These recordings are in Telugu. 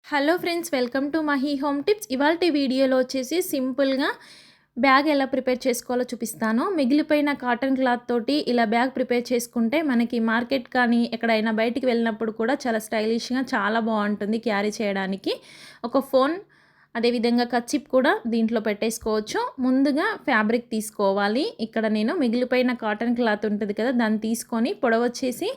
Hello friends, welcome to Mahi home tips. ఇవాల్టి వీడియోలో వచ్చేసి సింపుల్గా బ్యాగ్ ఎలా ప్రిపేర్ చేసుకోవాలో చూపిస్తాను. మిగిలిపోయిన కాటన్ క్లాత్ తోటి ఇలా బ్యాగ్ ప్రిపేర్ చేసుకుంటే మనకి మార్కెట్ కానీ ఎక్కడైనా బయటికి వెళ్ళినప్పుడు కూడా చాలా స్టైలిష్గా చాలా బాగుంటుంది క్యారీ చేయడానికి. ఒక ఫోన్ అదేవిధంగా కర్చీప్ కూడా దీంట్లో పెట్టేసుకోవచ్చు. ముందుగా ఫ్యాబ్రిక్ తీసుకోవాలి. ఇక్కడ నేను మిగిలిపోయిన కాటన్ క్లాత్ ఉంటుంది కదా, దాన్ని తీసుకొని పొడవు వచ్చేసి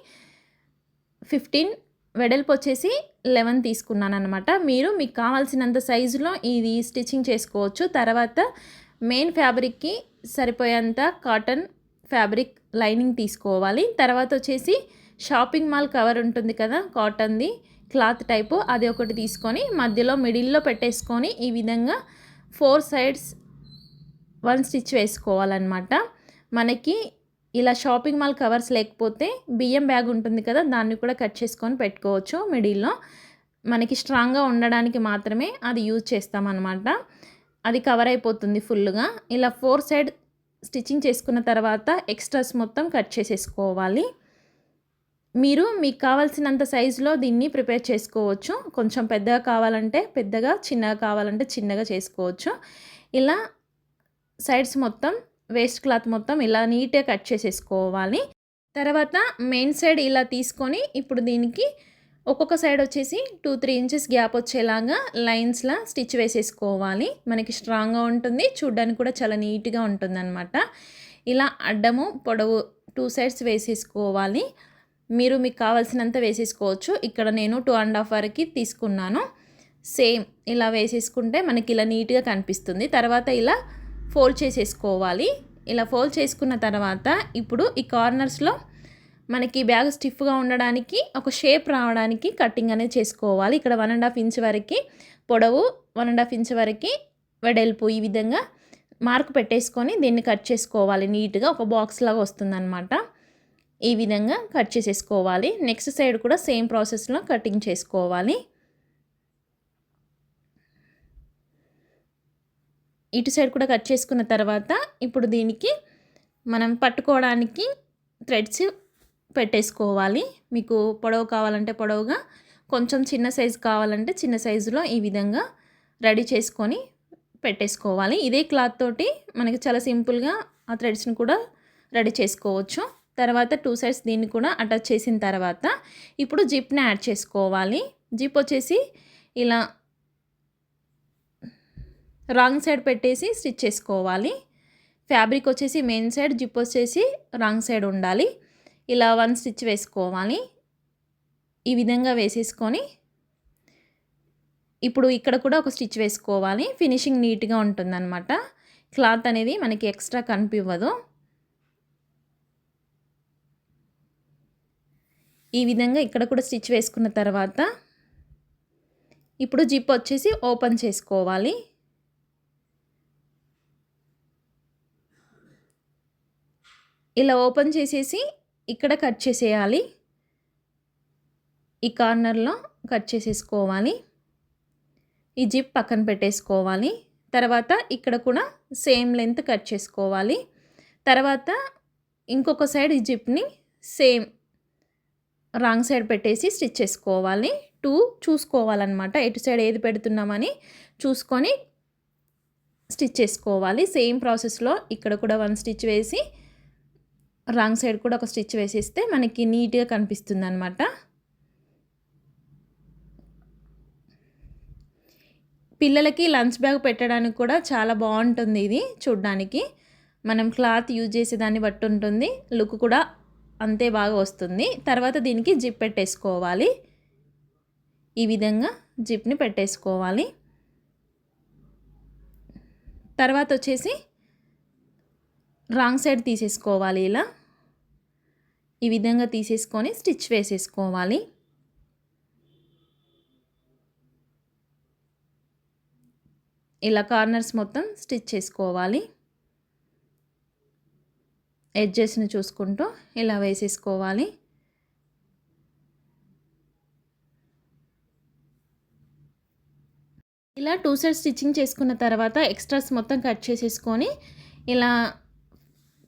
15, వెడల్పు వచ్చేసి 11 తీసుకున్నానమాట. మీరు మీకు కావాల్సినంత సైజులో ఇది స్టిచ్చింగ్ చేసుకోవచ్చు. తర్వాత మెయిన్ ఫ్యాబ్రిక్కి సరిపోయేంత కాటన్ ఫ్యాబ్రిక్ లైనింగ్ తీసుకోవాలి. తర్వాత వచ్చేసి షాపింగ్ మాల్ కవర్ ఉంటుంది కదా, కాటన్ది క్లాత్ టైపు, అది ఒకటి తీసుకొని మధ్యలో మిడిల్లో పెట్టేసుకొని ఈ విధంగా 4 సైడ్స్ 1 స్టిచ్ వేసుకోవాలన్నమాట. మనకి ఇలా షాపింగ్ మాల్ కవర్స్ లేకపోతే బియ్యం బ్యాగ్ ఉంటుంది కదా, దాన్ని కూడా కట్ చేసుకొని పెట్టుకోవచ్చు. మిడిల్లో మనకి స్ట్రాంగ్గా ఉండడానికి మాత్రమే అది యూజ్ చేస్తామన్నమాట. అది కవర్ అయిపోతుంది ఫుల్గా. ఇలా 4 సైడ్ స్టిచ్చింగ్ చేసుకున్న తర్వాత ఎక్స్ట్రాస్ మొత్తం కట్ చేసేసుకోవాలి. మీరు మీకు కావాల్సినంత సైజులో దీన్ని ప్రిపేర్ చేసుకోవచ్చు. కొంచెం పెద్దగా కావాలంటే పెద్దగా, చిన్నగా కావాలంటే చిన్నగా చేసుకోవచ్చు. ఇలా సైడ్స్ మొత్తం వేస్ట్ క్లాత్ మొత్తం ఇలా నీట్గా కట్ చేసేసుకోవాలి. తర్వాత మెయిన్ సైడ్ ఇలా తీసుకొని ఇప్పుడు దీనికి ఒక్కొక్క సైడ్ వచ్చేసి 2-3 ఇంచెస్ గ్యాప్ వచ్చేలాగా లైన్స్లా స్టిచ్ వేసేసుకోవాలి. మనకి స్ట్రాంగ్గా ఉంటుంది, చూడ్డానికి కూడా చాలా నీట్గా ఉంటుందన్నమాట. ఇలా అడ్డము పొడవు 2 సైడ్స్ వేసేసుకోవాలి. మీరు మీకు కావాల్సినంత వేసేసుకోవచ్చు. ఇక్కడ నేను 2.5 వరకు తీసుకున్నాను. సేమ్ ఇలా వేసేసుకుంటే మనకి ఇలా నీట్గా కనిపిస్తుంది. తర్వాత ఇలా ఫోల్డ్ చేసేసుకోవాలి. ఇలా ఫోల్డ్ చేసుకున్న తర్వాత ఇప్పుడు ఈ కార్నర్స్లో మనకి బ్యాగ్ స్టిఫ్గా ఉండడానికి, ఒక షేప్ రావడానికి కటింగ్ అనేది చేసుకోవాలి. ఇక్కడ 1.5 ఇంచ్ వరకు పొడవు, 1.5 ఇంచ్ వరకు వెడల్పు ఈ విధంగా మార్క్ పెట్టేసుకొని దీన్ని కట్ చేసుకోవాలి. నీట్గా ఒక బాక్స్ లాగా వస్తుందన్నమాట. ఈ విధంగా కట్ చేసేసుకోవాలి. నెక్స్ట్ సైడ్ కూడా సేమ్ ప్రాసెస్లో కటింగ్ చేసుకోవాలి. ఇటు సైడ్ కూడా కట్ చేసుకున్న తర్వాత ఇప్పుడు దీనికి మనం పట్టుకోవడానికి థ్రెడ్స్ పెట్టేసుకోవాలి. మీకు పొడవు కావాలంటే పొడవుగా, కొంచెం చిన్న సైజు కావాలంటే చిన్న సైజులో ఈ విధంగా రెడీ చేసుకొని పెట్టేసుకోవాలి. ఇదే క్లాత్ తోటి మనకి చాలా సింపుల్గా ఆ థ్రెడ్స్ని కూడా రెడీ చేసుకోవచ్చు. తర్వాత 2 సైడ్స్ దీన్ని కూడా అటాచ్ చేసిన తర్వాత ఇప్పుడు జిప్ని యాడ్ చేసుకోవాలి. జిప్ వచ్చేసి ఇలా రాంగ్ సైడ్ పెట్టేసి స్టిచ్ చేసుకోవాలి. ఫ్యాబ్రిక్ వచ్చేసి మెయిన్ సైడ్, జిప్ వచ్చేసి రాంగ్ సైడ్ ఉండాలి. ఇలా 1 స్టిచ్ వేసుకోవాలి. ఈ విధంగా వేసేసుకొని ఇప్పుడు ఇక్కడ కూడా ఒక స్టిచ్ వేసుకోవాలి. ఫినిషింగ్ నీట్గా ఉంటుందన్నమాట. క్లాత్ అనేది మనకి ఎక్స్ట్రా కనిపివ్వదు. ఈ విధంగా ఇక్కడ కూడా స్టిచ్ వేసుకున్న తర్వాత ఇప్పుడు జిప్ వచ్చేసి ఓపెన్ చేసుకోవాలి. ఇలా ఓపెన్ చేసేసి ఇక్కడ కట్ చేసేయాలి. ఈ కార్నర్లో కట్ చేసేసుకోవాలి. ఈ జిప్ పక్కన పెట్టేసుకోవాలి. తర్వాత ఇక్కడ కూడా సేమ్ లెంత్ కట్ చేసుకోవాలి. తర్వాత ఇంకొక సైడ్ ఈ జిప్ని సేమ్ రాంగ్ సైడ్ పెట్టేసి స్టిచ్ చేసుకోవాలి. 2 చూసుకోవాలన్నమాట. ఎటు సైడ్ ఏది పెడుతున్నామని చూసుకొని స్టిచ్ చేసుకోవాలి. సేమ్ ప్రాసెస్లో ఇక్కడ కూడా 1 స్టిచ్ వేసి రాంగ్ సైడ్ కూడా ఒక స్టిచ్ వేసేస్తే మనకి నీట్గా కనిపిస్తుంది అనమాట. పిల్లలకి లంచ్ బ్యాగ్ పెట్టడానికి కూడా చాలా బాగుంటుంది ఇది చూడ్డానికి. మనం క్లాత్ యూజ్ చేసేదాన్ని బట్టి ఉంటుంది, లుక్ కూడా అంతే బాగా వస్తుంది. తర్వాత దీనికి జిప్ పెట్టేసుకోవాలి. ఈ విధంగా జిప్ని పెట్టేసుకోవాలి. తర్వాత వచ్చేసి రాంగ్ సైడ్ తీసేసుకోవాలి. ఇలా ఈ విధంగా తీసేసుకొని స్టిచ్ వేసేసుకోవాలి. ఇలా కార్నర్స్ మొత్తం స్టిచ్ చేసుకోవాలి. ఎడ్జెస్ని చూసుకుంటూ ఇలా వేసేసుకోవాలి. ఇలా 2 సైడ్స్ స్టిచ్చింగ్ చేసుకున్న తర్వాత ఎక్స్ట్రాస్ మొత్తం కట్ చేసేసుకొని ఇలా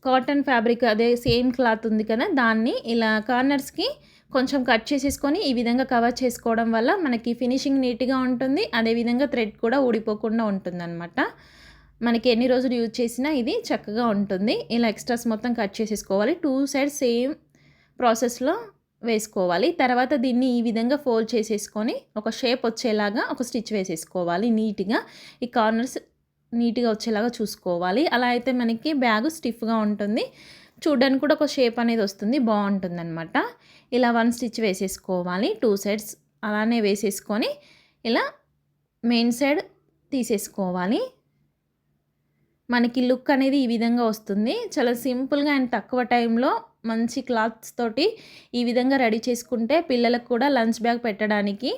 కాటన్ ఫ్యాబ్రిక్ అదే సేమ్ క్లాత్ ఉంది కదా, దాన్ని ఇలా కార్నర్స్కి కొంచెం కట్ చేసేసుకొని ఈ విధంగా కవర్ చేసుకోవడం వల్ల మనకి ఫినిషింగ్ నీట్‌గా ఉంటుంది. అదేవిధంగా థ్రెడ్ కూడా ఊడిపోకుండా ఉంటుందనమాట. మనకి ఎన్ని రోజులు యూజ్ చేసినా ఇది చక్కగా ఉంటుంది. ఇలా ఎక్స్ట్రాస్ మొత్తం కట్ చేసేసుకోవాలి. 2 సైడ్స్ సేమ్ ప్రాసెస్‌లో వేసుకోవాలి. తర్వాత దీన్ని ఈ విధంగా ఫోల్డ్ చేసేసుకొని ఒక షేప్ వచ్చేలాగా ఒక స్టిచ్ వేసేసుకోవాలి నీట్‌గా. ఈ కార్నర్స్ నీట్‌గా వచ్చేలాగా చూసుకోవాలి. అలా అయితే మనకి బ్యాగు స్టిఫ్‌గా ఉంటుంది. చూడ్డానికి కూడా ఒక షేప్ అనేది వస్తుంది. బావుంటుందనమాట. ఇలా 1 స్టిచ్ వేసేసుకోవాలి. 2 సైడ్స్ అలానే వేసేసుకొని ఇలా మెయిన్ సైడ్ తీసేసుకోవాలి. మనకి లుక్ అనేది ఈ విధంగా వస్తుంది. చాలా సింపుల్‌గా అండ్ తక్కువ టైంలో మంచి క్లాత్స్ తోటి ఈ విధంగా రెడీ చేసుకుంటే పిల్లలకు కూడా లంచ్ బ్యాగ్ పెట్టడానికి,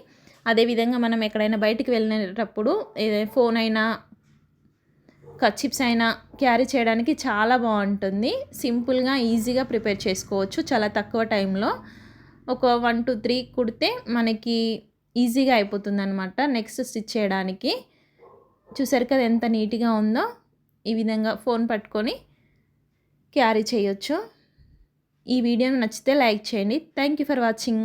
అదేవిధంగా మనం ఎక్కడైనా బయటికి వెళ్ళేటప్పుడు ఫోన్ అయినా, కర్చీఫ్స్ అయినా క్యారీ చేయడానికి చాలా బావుంటుంది. సింపుల్‌గా, ఈజీగా ప్రిపేర్ చేసుకోవచ్చు చాలా తక్కువ టైంలో. ఒక 1-3 కుడితే మనకి ఈజీగా అయిపోతుందనమాట నెక్స్ట్ స్టిచ్ చేయడానికి. చూసారు కదా ఎంత నీట్‌గా ఉందో. ఈ విధంగా ఫోన్ పట్టుకొని క్యారీ చేయొచ్చు. ఈ వీడియో నచ్చితే లైక్ చేయండి. Thank you for watching.